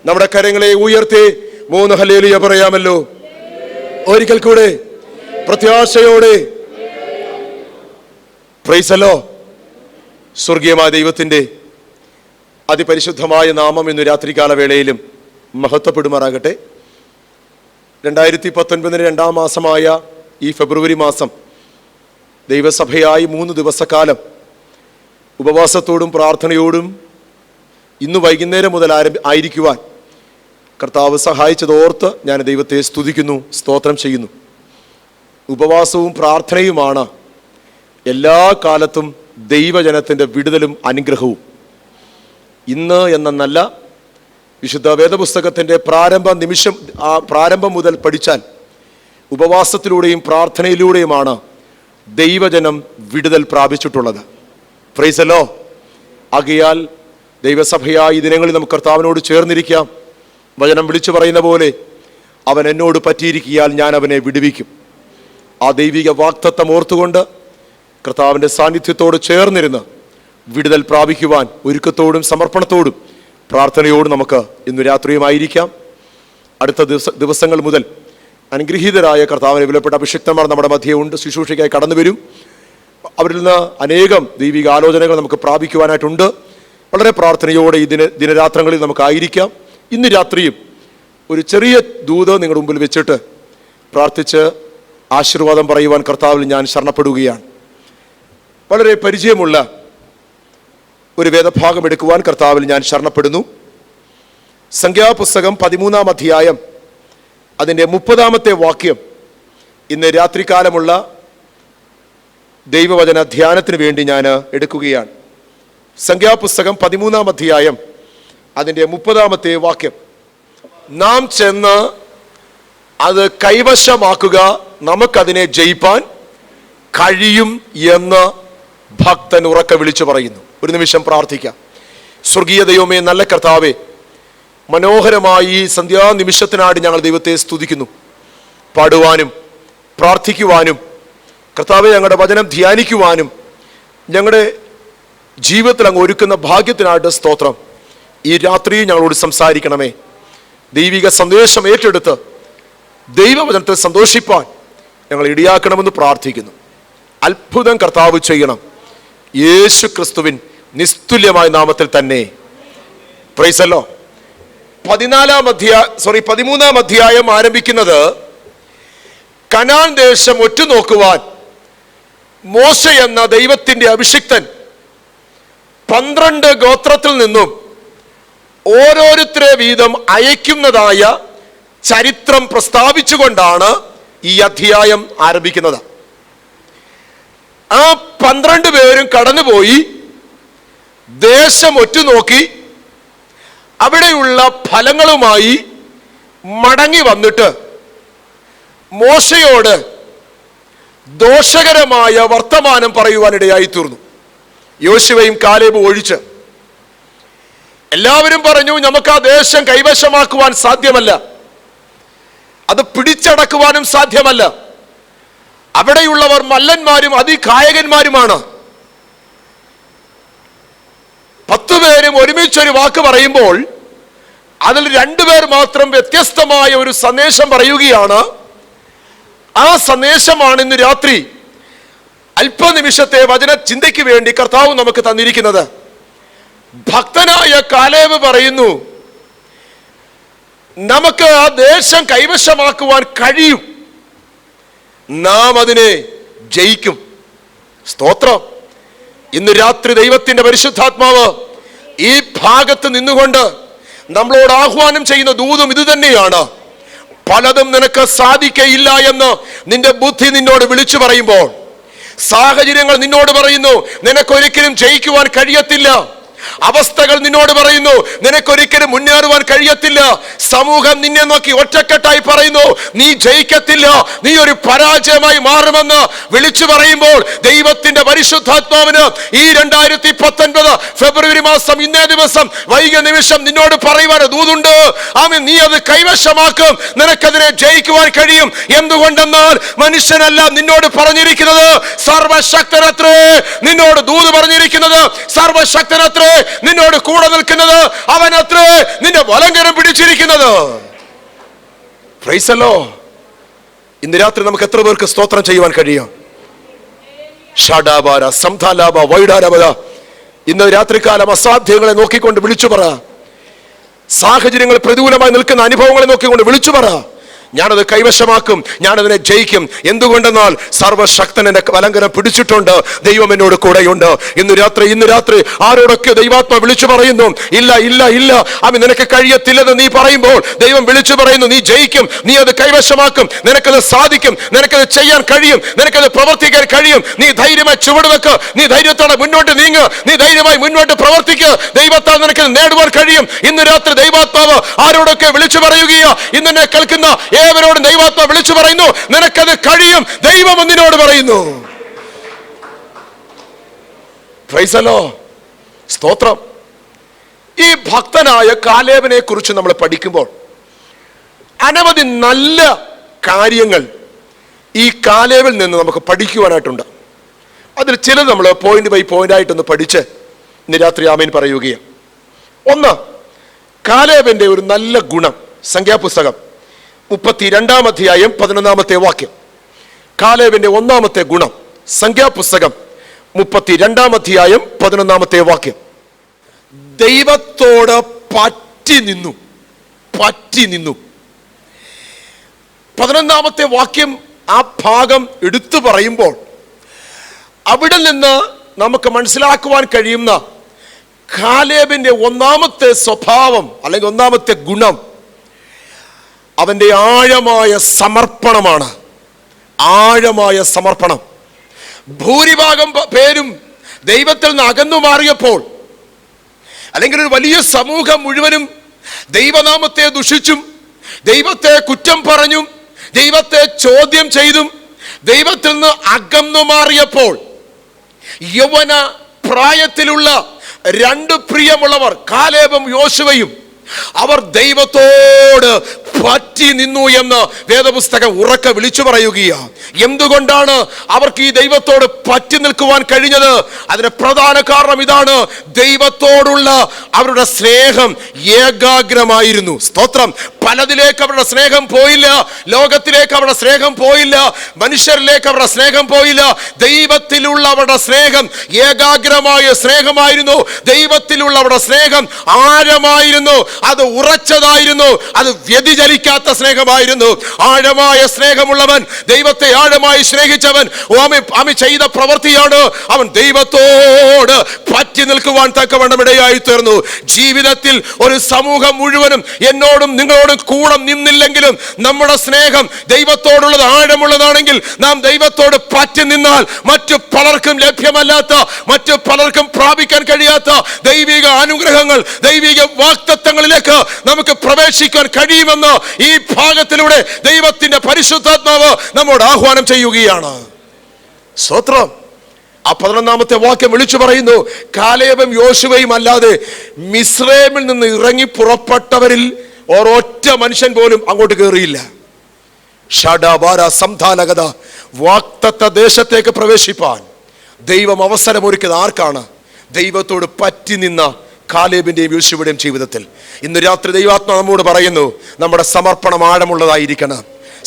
നമ്മുടെ കരങ്ങളെ ഉയർത്തി 3 ഹല്ലേലൂയ പറയാമല്ലോ. ഒരിക്കൽ കൂടെ പ്രത്യാശയോടെ പ്രൈസ് ദി ലോർഡ്. സ്വർഗീയമായ ദൈവത്തിന്റെ അതിപരിശുദ്ധമായ നാമം ഇന്ന് രാത്രികാല വേളയിലും മഹത്വപ്പെടുമാറാകട്ടെ. 2019 രണ്ടാം മാസമായ ഈ ഫെബ്രുവരി മാസം ദൈവസഭയായി 3 ദിവസക്കാലം ഉപവാസത്തോടും പ്രാർത്ഥനയോടും ഇന്ന് വൈകുന്നേരം മുതൽ ആയിരിക്കുവാൻ കർത്താവ് സഹായിച്ചതോർത്ത് ഞാൻ ദൈവത്തെ സ്തുതിക്കുന്നു, സ്തോത്രം ചെയ്യുന്നു. ഉപവാസവും പ്രാർത്ഥനയുമാണ് എല്ലാ കാലത്തും ദൈവജനത്തിൻ്റെ വിടുതലും അനുഗ്രഹവും. ഇന്ന് എന്നല്ല, വിശുദ്ധ വേദപുസ്തകത്തിൻ്റെ പ്രാരംഭം മുതൽ പഠിച്ചാൽ ഉപവാസത്തിലൂടെയും പ്രാർത്ഥനയിലൂടെയുമാണ് ദൈവജനം വിടുതൽ പ്രാപിച്ചിട്ടുള്ളത്. Price the Lord. ആകയാൽ ദൈവസഭയായ ഈ ദിനങ്ങളിൽ നമുക്ക് കർത്താവിനോട് ചേർന്നിരിക്കാം. വചനം വിളിച്ചു പറയുന്ന പോലെ, അവൻ എന്നോട് പറ്റിയിരിക്കിയാൽ ഞാൻ അവനെ വിടുവിക്കും. ആ ദൈവിക വാഗ്ദത്തം ഓർത്തുകൊണ്ട് കർത്താവിൻ്റെ സാന്നിധ്യത്തോട് ചേർന്നിരുന്ന് വിടുതൽ പ്രാപിക്കുവാൻ ഒരുക്കത്തോടും സമർപ്പണത്തോടും പ്രാർത്ഥനയോടും നമുക്ക് ഇന്ന് രാത്രിയുമായിരിക്കാം. അടുത്ത ദിവസങ്ങൾ മുതൽ അനുഗ്രഹീതരായ കർത്താവിനെ വിലപ്പെട്ട അഭിഷിക്തന്മാർ നമ്മുടെ മധ്യേ ഉണ്ട്, ശുശ്രൂഷയ്ക്കായി കടന്നു വരും. അവരിൽ നിന്ന് അനേകം ദൈവിക ആലോചനകൾ നമുക്ക് പ്രാപിക്കുവാനായിട്ടുണ്ട്. വളരെ പ്രാർത്ഥനയോടെ ഈ ദിനരാത്രങ്ങളിൽ നമുക്കായിരിക്കാം. ഇന്ന് രാത്രിയും ഒരു ചെറിയ ദൂത് നിങ്ങളുടെ മുമ്പിൽ വെച്ചിട്ട് പ്രാർത്ഥിച്ച് ആശീർവാദം പറയുവാൻ കർത്താവിൽ ഞാൻ ശരണപ്പെടുകയാണ്. വളരെ പരിചയമുള്ള ഒരു വേദഭാഗം എടുക്കുവാൻ കർത്താവിൽ ഞാൻ ശരണപ്പെടുന്നു. സംഖ്യാപുസ്തകം 13-ാം അധ്യായം അതിൻ്റെ 30-ാമത്തെ വാക്യം ഇന്ന് രാത്രികാലമുള്ള ദൈവവചന ധ്യാനത്തിന് വേണ്ടി ഞാൻ എടുക്കുകയാണ്. സംഖ്യാപുസ്തകം 13-ാം അധ്യായം അതിൻ്റെ 30-ാമത്തെ വാക്യം. നാം ചെന്ന് അത് കൈവശമാക്കുക, നമുക്കതിനെ ജയിപ്പാൻ കഴിയും എന്ന് ഭക്തൻ ഉറക്കെ വിളിച്ചു പറയുന്നു. ഒരു നിമിഷം പ്രാർത്ഥിക്കാം. സ്വർഗീയ ദൈവമേ, നല്ല കർത്താവേ, മനോഹരമായി ഈ സന്ധ്യാനിമിഷത്തിനായിട്ട് ഞങ്ങൾ ദൈവത്തെ സ്തുതിക്കുന്നു. പാടുവാനും പ്രാർത്ഥിക്കുവാനും കർത്താവെ ഞങ്ങളുടെ വചനം ധ്യാനിക്കുവാനും ഞങ്ങളുടെ ജീവിതത്തിൽ അങ്ങ് ഒരുക്കുന്ന ഭാഗ്യത്തിനായിട്ട് സ്തോത്രം. ഈ രാത്രി ഞങ്ങളോട് സംസാരിക്കണമേ. ദൈവിക സന്ദേശം ഏറ്റെടുത്ത് ദൈവവചനത്തെ സന്തോഷിപ്പാൻ ഞങ്ങൾ ഇടയാക്കണമെന്ന് പ്രാർത്ഥിക്കുന്നു. അത്ഭുതം കർത്താവ് ചെയ്യണം, യേശു ക്രിസ്തുവിൻ നിസ്തുല്യമായ നാമത്തിൽ തന്നെ. Price the Lord. 13-ാം അധ്യായം ആരംഭിക്കുന്നത് കനാൻ ദേശം ഒറ്റുനോക്കുവാൻ മോശ എന്ന ദൈവത്തിന്റെ അഭിഷിക്തൻ 12 ഗോത്രത്തിൽ നിന്നും ഓരോരുത്തരെ വീതം അയക്കുന്നതായ ചരിത്രം പ്രസ്താവിച്ചുകൊണ്ടാണ് ഈ അധ്യായം ആരംഭിക്കുന്നത്. ആ 12 പേരും കടന്നുപോയി ദേശം ഒറ്റുനോക്കി അവിടെയുള്ള ഫലങ്ങളുമായി മടങ്ങി വന്നിട്ട് മോശയോട് ദോഷകരമായ വർത്തമാനം പറയുവാനിടയായി തീർന്നു. യോശുവയും കാലേബും ഒഴിച്ച് എല്ലാവരും പറഞ്ഞു, നമുക്ക് ആ ദേശം കൈവശമാക്കുവാൻ സാധ്യമല്ല, അത് പിടിച്ചടക്കുവാനും സാധ്യമല്ല. അവിടെയുള്ളവർ മല്ലന്മാരും അതികായകന്മാരുമാണ്. 10 പേരും ഒരുമിച്ചൊരു വാക്ക് പറയുമ്പോൾ അതിൽ 2 പേർ മാത്രം വ്യത്യസ്തമായ ഒരു സന്ദേശം പറയുകയാണ്. ആ സന്ദേശമാണ് ഇന്ന് രാത്രി അല്പനിമിഷത്തെ വചന ചിന്തയ്ക്ക് വേണ്ടി കർത്താവ് നമുക്ക് തന്നിരിക്കുന്നത്. ഭക്തനായ കാലേബ് പറയുന്നു, നമുക്ക് ആ ദേശം കൈവശമാക്കുവാൻ കഴിയും, നാം അതിനെ ജയിക്കും. സ്തോത്രം. ഇന്ന് രാത്രി ദൈവത്തിന്റെ പരിശുദ്ധാത്മാവ് ഈ ഭാഗത്ത് നിന്നുകൊണ്ട് നമ്മളോട് ആഹ്വാനം ചെയ്യുന്ന ദൂതും ഇത് തന്നെയാണ്. പലതും നിനക്ക് സാധിക്കയില്ല എന്ന് നിന്റെ ബുദ്ധി നിന്നോട് വിളിച്ചു പറയുമ്പോൾ, സാഹചര്യങ്ങൾ നിന്നോട് പറയുന്നു നിനക്കൊരിക്കലും ജയിക്കുവാൻ കഴിയത്തില്ല, അവസ്ഥകൾ നിന്നോട് പറയുന്നു നിനക്കൊരിക്കലും മുന്നേറുവാൻ കഴിയത്തില്ല, സമൂഹം നിന്നെ നോക്കി ഒറ്റക്കെട്ടായി പറയുന്നു നീ ജയിക്കത്തില്ല, നീ ഒരു പരാജയമായി മാറുമെന്ന് വിളിച്ചു പറയുമ്പോൾ ദൈവത്തിന്റെ പരിശുദ്ധാത്മാവിന് ഈ 2019 ഫെബ്രുവരി മാസം ഇന്നേ ദിവസം വൈകിയ നിമിഷം നിന്നോട് പറയുവാൻ ദൂതുണ്ട്. ആമേൻ. നീ അത് കൈവശമാക്കും, നിനക്കതിനെ ജയിക്കുവാൻ കഴിയും. എന്തുകൊണ്ടെന്നാൽ മനുഷ്യനല്ല നിന്നോട് പറഞ്ഞിരിക്കുന്നത്, സർവശക്തനത്രേ. നിന്നോട് ദൂത് പറഞ്ഞിരിക്കുന്നത് സർവശക്തനത്രേ. അത്രേ നിന്നോട് കൂടെ നിൽക്കുന്നത്, അവൻ അത്രേ നിന്റെ വലങ്കരം പിടിച്ചിരിക്കുന്നത്. Praise the lord. ഇന്ന് രാത്രി നമുക്ക് എത്ര പേർക്ക് സ്തോത്രം ചെയ്യുവാൻ കഴിയും? ഷഡാബാര സംധാലാബ വൈഡാരബദ. ഇന്ന് രാത്രികാലം അസാധ്യങ്ങളെ നോക്കിക്കൊണ്ട് വിളിച്ചു പറ. സാഹചര്യങ്ങൾ പ്രതികൂലമായി നിൽക്കുന്ന അനുഭവങ്ങളെ നോക്കിക്കൊണ്ട് വിളിച്ചു പറ, ഞാനത് കൈവശമാക്കും, ഞാനതിനെ ജയിക്കും. എന്തുകൊണ്ടെന്നാൽ സർവശക്തൻ എന്റെ വലങ്കരം പിടിച്ചിട്ടുണ്ട്, ദൈവം എന്നോട് കൂടെയുണ്ട്. ഇന്ന് രാത്രി ആരോടൊക്കെ ദൈവാത്മ വിളിച്ചു പറയുന്നു, ഇല്ല ഇല്ല ഇല്ല അവൻ നിനക്ക് കഴിയത്തില്ലെന്ന് നീ പറയുമ്പോൾ ദൈവം വിളിച്ചു പറയുന്നു, നീ ജയിക്കും, നീ അത് കൈവശമാക്കും, നിനക്കത് സാധിക്കും, നിനക്കത് ചെയ്യാൻ കഴിയും, നിനക്കത് പ്രവർത്തിക്കാൻ കഴിയും. നീ ധൈര്യമായി ചുവടുവെക്ക്, നീ ധൈര്യത്തോടെ മുന്നോട്ട് നീങ്ങ്, നീ ധൈര്യമായി മുന്നോട്ട് പ്രവർത്തിക്കുക. ദൈവത്താൽ നിനക്ക് നേടുവാൻ കഴിയും. ഇന്ന് രാത്രി ദൈവാത്മാവ് ആരോടൊക്കെ വിളിച്ചു പറയുകയോ, ഇന്നെ കേൾക്കുന്ന ഏവരോടും ദൈവാത്മാവ് വിളിച്ചു പറയുന്നു, നിനക്കത് കഴിയും, ദൈവം നിന്നോട് പറയുന്നു. Price the Lord. സ്തോത്രം. ഈ ഭക്തനായ കാലേബിനെ കുറിച്ച് നമ്മൾ പഠിക്കുമ്പോൾ അനവധി നല്ല കാര്യങ്ങൾ ഈ കാലേബിൽ നിന്ന് നമുക്ക് പഠിക്കുവാനായിട്ടുണ്ട്. അതിൽ ചിലത് നമ്മൾ പോയിന്റ് ബൈ പോയിന്റ് ആയിട്ടൊന്ന് പഠിച്ച് ഇന്ന് രാത്രി ആമേൻ പറയുകയാണ്. ഒന്ന്, കാലേബിന്റെ ഒരു നല്ല ഗുണം. സംഖ്യാപുസ്തകം 32-ാം അധ്യായം 11-ാമത്തെ വാക്യം. കാലേബിന്റെ ഒന്നാമത്തെ ഗുണം. സംഖ്യാപുസ്തകം 32-ാം അധ്യായം 11-ാമത്തെ വാക്യം. ദൈവത്തോട് പറ്റി നിന്നു. 11-ാമത്തെ വാക്യം ആ ഭാഗം എടുത്തു പറയുമ്പോൾ അവിടെ നിന്ന് നമുക്ക് മനസ്സിലാക്കുവാൻ കഴിയുന്ന കാലേബിന്റെ ഒന്നാമത്തെ സ്വഭാവം അല്ലെങ്കിൽ ഒന്നാമത്തെ ഗുണം അവന്റെ ആഴമായ സമർപ്പണമാണ്. ആഴമായ സമർപ്പണം. ഭൂരിഭാഗം പേരും ദൈവത്തിൽ നിന്ന് അകന്നു മാറിയപ്പോൾ, അല്ലെങ്കിൽ ഒരു വലിയ സമൂഹം മുഴുവനും ദൈവനാമത്തെ ദുഷിച്ചും ദൈവത്തെ കുറ്റം പറഞ്ഞും ദൈവത്തെ ചോദ്യം ചെയ്തും ദൈവത്തിൽ നിന്ന് അകന്നു മാറിയപ്പോൾ യൗവന പ്രായത്തിലുള്ള രണ്ട് പ്രിയമുള്ളവർ കാലേബും യോശുവയും അവർ ദൈവത്തോട് പറ്റി നിന്നു എന്ന് വേദപുസ്തകം ഉറക്കെ വിളിച്ചു പറയുകയാണ്. എന്തുകൊണ്ടാണ് അവർക്ക് ഈ ദൈവത്തോട് പറ്റി നിൽക്കുവാൻ കഴിഞ്ഞത്? അതിന് പ്രധാന കാരണം ഇതാണ്, ദൈവത്തോടുള്ള അവരുടെ സ്നേഹം ഏകാഗ്രമായിരുന്നു. സ്തോത്രം. പലതിലേക്ക് അവരുടെ സ്നേഹം പോയില്ല, ലോകത്തിലേക്ക് അവരുടെ സ്നേഹം പോയില്ല, മനുഷ്യരിലേക്ക് അവരുടെ സ്നേഹം പോയില്ല. ദൈവത്തിലുള്ള അവരുടെ സ്നേഹം ഏകാഗ്രമായ സ്നേഹമായിരുന്നു. ദൈവത്തിലുള്ള അവരുടെ സ്നേഹം ആഴമായിരുന്നു, അത് ഉറച്ചതായിരുന്നു, അത് വ്യതിചലിക്കാത്ത സ്നേഹമായിരുന്നു. ആഴമായ സ്നേഹമുള്ളവൻ, ദൈവത്തെ ആഴമായി സ്നേഹിച്ചവൻ, അവൻ ചെയ്ത പ്രവൃത്തിയാണ് അവൻ ദൈവത്തോട് പറ്റി നിൽക്കുവാൻ തക്കവണ്ണം ഇടയായി തീർന്നു. ജീവിതത്തിൽ ഒരു സമൂഹം മുഴുവനും എന്നോടും നിങ്ങളോടും കൂടെ നിന്നില്ലെങ്കിലും നമ്മുടെ സ്നേഹം ദൈവത്തോടുള്ളത് ആഴമുള്ളതാണെങ്കിൽ നാം ദൈവത്തോട് പറ്റി നിന്നാൽ മറ്റു പലർക്കും ലഭ്യമല്ലാത്ത, മറ്റു പലർക്കും പ്രാപിക്കാൻ കഴിയാത്ത ദൈവിക അനുഗ്രഹങ്ങൾ, ദൈവിക വാഗ്ദത്തങ്ങളിലേക്ക് നമുക്ക് പ്രവേശിക്കാൻ കഴിയുമെന്ന് ഈ ഭാഗത്തിലൂടെ ദൈവത്തിന്റെ പരിശുദ്ധാത്മാവ് നമ്മോട് ആഹ്വാനം ചെയ്യുകയാണ്. സ്തോത്രം. ആ 11-ാമത്തെ വാക്യം വിളിച്ചു പറയുന്നു, കാലേബും യോശുവയും അല്ലാതെ മിസ്രൈമിൽ നിന്ന് ഇറങ്ങി പുറപ്പെട്ടവരിൽ ഒരൊറ്റ മനുഷ്യൻ പോലും അങ്ങോട്ട് കയറിയില്ല. ഷഡാബാര സംധാനഗത. വാഗ്ദത്ത ദേശത്തേക്ക് പ്രവേശിപ്പാൻ ദൈവം അവസരമൊരുക്കിയത് ആർക്കാണ്? ദൈവത്തോട് പറ്റി നിന്ന കാലേബിന്റെയും യോശുവയുടെയും ജീവിതത്തിൽ. ഇന്ന് രാത്രി ദൈവാത്മാവ് നമ്മോട് പറയുന്നു, നമ്മുടെ സമർപ്പണം ആഴമുള്ളതായിരിക്കണം.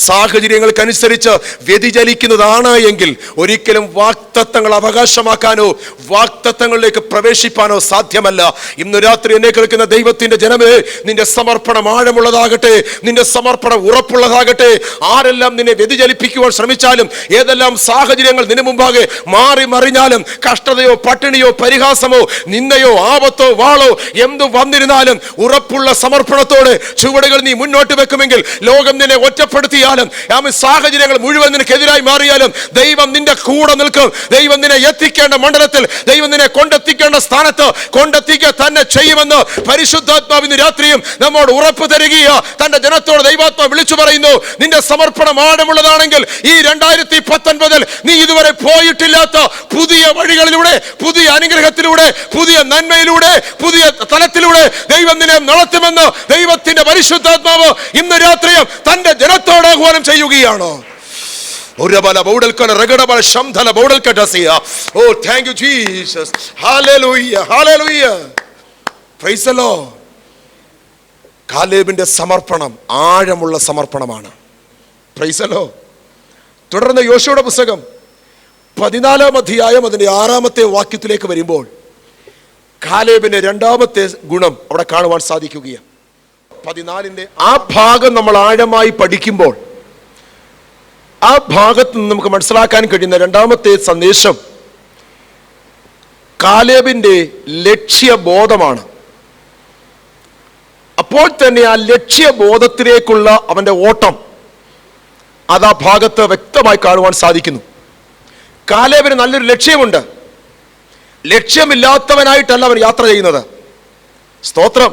സാഹചര്യങ്ങൾക്കനുസരിച്ച് വ്യതിചലിക്കുന്നതാണ് എങ്കിൽ ഒരിക്കലും വാഗ്ദത്തങ്ങൾ അവകാശമാക്കാനോ വാഗ്ദത്തങ്ങളിലേക്ക് പ്രവേശിപ്പാനോ സാധ്യമല്ല. ഇന്ന് രാത്രി എന്നെ കേൾക്കുന്ന ദൈവത്തിന്റെ ജനമേ, നിന്റെ സമർപ്പണം ആഴമുള്ളതാകട്ടെ, നിന്റെ സമർപ്പണം ഉറപ്പുള്ളതാകട്ടെ. ആരെല്ലാം നിന്നെ വ്യതിചലിപ്പിക്കുവാൻ ശ്രമിച്ചാലും, ഏതെല്ലാം സാഹചര്യങ്ങൾ നിന്നെ മുമ്പാകെ മാറി മറിഞ്ഞാലും, കഷ്ടതയോ പട്ടിണിയോ പരിഹാസമോ നിന്ദയോ ആപത്തോ വാളോ എന്തു വന്നിരുന്നാലും ഉറപ്പുള്ള സമർപ്പണത്തോടെ ചുവടുകൾ നീ മുന്നോട്ട് വെക്കുമെങ്കിൽ, ലോകം നിന്നെ ഒറ്റപ്പെടുത്തിയാലും സാഹചര്യങ്ങൾ മുഴുവൻ നിനക്കെതിരായി മാറിയാലും ദൈവം നിന്റെ കൂടെ നിൽക്കും. ദൈവം നിന്നെ എത്തിക്കേണ്ട മണ്ഡലത്തിൽ, ദൈവം നിന്നെ കൊണ്ടെത്തിക്കേണ്ട സ്ഥാനത്ത് കൊണ്ടെത്തിക്കുക തന്നെ ചെയ്യുമെന്ന് പരിശുദ്ധാത്മാവിന് രാത്രിയും നമ്മോട് ഉറപ്പ് തരികയാ. തന്റെ ജനത്തോട് ദൈവാത്മാവ് വിളിച്ചു പറയുന്നു, നിന്റെ സമർപ്പണം ആഴമുള്ളതാണെങ്കിൽ ഈ 2019 നീ ഇതുവരെ പോയിട്ടില്ലാത്ത പുതിയ വഴികളിലൂടെ, പുതിയ അനുഗ്രഹത്തിലൂടെ, പുതിയ നന്മയിലൂടെ, പുതിയ തലത്തിലൂടെ ദൈവം നിന്നെ നടത്തുമെന്ന് ദൈവത്തിന്റെ പരിശുദ്ധാത്മാവ് ഇന്ന് രാത്രിയും തന്റെ ജനത്തോട് ആഹ്വാനം ചെയ്യുകയാണ്. Oh, thank you, Jesus. Hallelujah. Hallelujah. Praise the Lord. കാലേബിന്റെ സമർപ്പണം ആഴമുള്ള സമർപ്പണമാണ്. Price the Lord. തുടർന്ന് യോശുവയുടെ പുസ്തകം 14-ാം അധ്യായം അതിന്റെ 6-ാമത്തെ വാക്യത്തിലേക്ക് വരുമ്പോൾ കാലേബിന്റെ രണ്ടാമത്തെ ഗുണം അവിടെ കാണുവാൻ സാധിക്കുകയാണ്. 14-ന്റെ ആ ഭാഗം നമ്മൾ ആഴമായി പഠിക്കുമ്പോൾ ആ ഭാഗത്ത് നിന്ന് നമുക്ക് മനസ്സിലാക്കാൻ കഴിയുന്ന രണ്ടാമത്തെ സന്ദേശം കാലേബിന്റെ ലക്ഷ്യബോധമാണ്. അപ്പോൾ തന്നെ ആ ലക്ഷ്യബോധത്തിലേക്കുള്ള അവന്റെ ഓട്ടം അത് ആ ഭാഗത്ത് വ്യക്തമായി കാണുവാൻ സാധിക്കുന്നു. കാലേബിന് നല്ലൊരു ലക്ഷ്യമുണ്ട്. ലക്ഷ്യമില്ലാത്തവനായിട്ടല്ല അവൻ യാത്ര ചെയ്യുന്നത്. സ്തോത്രം.